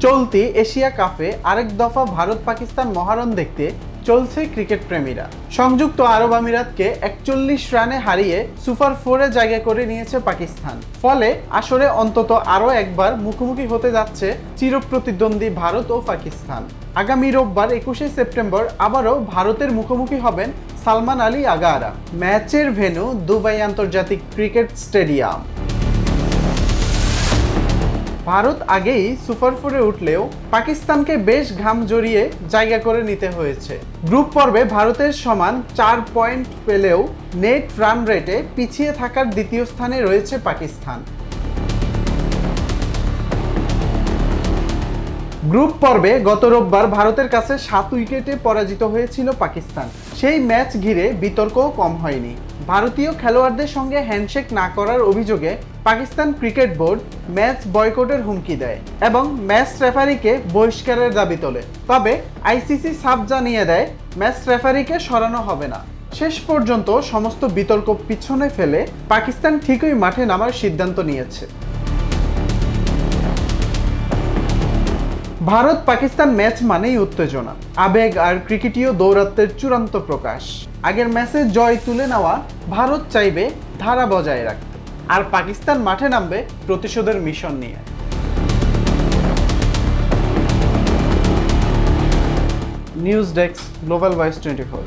চলতি এশিয়া কাপে আরেক দফা ভারত পাকিস্তান মহারণ দেখতে চলছে ক্রিকেট প্রেমীরা। সংযুক্ত আরব আমিরাতকে 41 রানে হারিয়ে সুপার 4-এ জায়গা করে নিয়েছে পাকিস্তান। ফলে আসরে অন্তত আরও একবার মুখোমুখি হতে যাচ্ছে চিরপ্রতিদ্বন্দ্বী ভারত ও পাকিস্তান। আগামী রোববার 21শে সেপ্টেম্বর আবারও ভারতের মুখোমুখি হবেন সালমান আলী আগারা। ম্যাচের ভেন্যু দুবাই আন্তর্জাতিক ক্রিকেট স্টেডিয়াম। ভারত আগেই সুপার 4-এ উঠলেও পাকিস্তানকে বেশ ঘাম জড়িয়ে জায়গা করে নিতে হয়েছে। গ্রুপ পর্বে ভারতের সমান 4 পয়েন্ট পেলেও নেট রান রেটে পিছিয়ে থাকার দ্বিতীয় স্থানে রয়েছে পাকিস্তান। গ্রুপ পর্বে গত রোববার ভারতের কাছে 7 উইকেটে পরাজিত হয়েছিল পাকিস্তান। সেই ম্যাচ ঘিরে বিতর্কও কম হয়নি। ভারতীয় খেলোয়াড়দের সঙ্গে হ্যান্ডশেক না করার অভিযোগে পাকিস্তান ক্রিকেট বোর্ড ম্যাচ বয়কটের হুমকি দেয় এবং ম্যাচ রেফারিকে বহিষ্কারের দাবি তোলে। তবে আইসিসি সাফ জানিয়ে দেয় ম্যাচ রেফারিকে সরানো হবে না। শেষ পর্যন্ত সমস্ত বিতর্ক পিছনে ফেলে পাকিস্তান ঠিকই মাঠে নামার সিদ্ধান্ত নিয়েছে। ভারত পাকিস্তান ম্যাচ মানেই উত্তেজনা, আবেগ আর ক্রিকেটীয় দৌরাত্ম্যের চূড়ান্ত প্রকাশ। আগের ম্যাচে জয় তুলে নেওয়া ভারত চাইবে ধারা বজায় রাখতে, আর পাকিস্তান মাঠে নামবে প্রতিশোধের মিশন নিয়ে। News desk, global voice 24।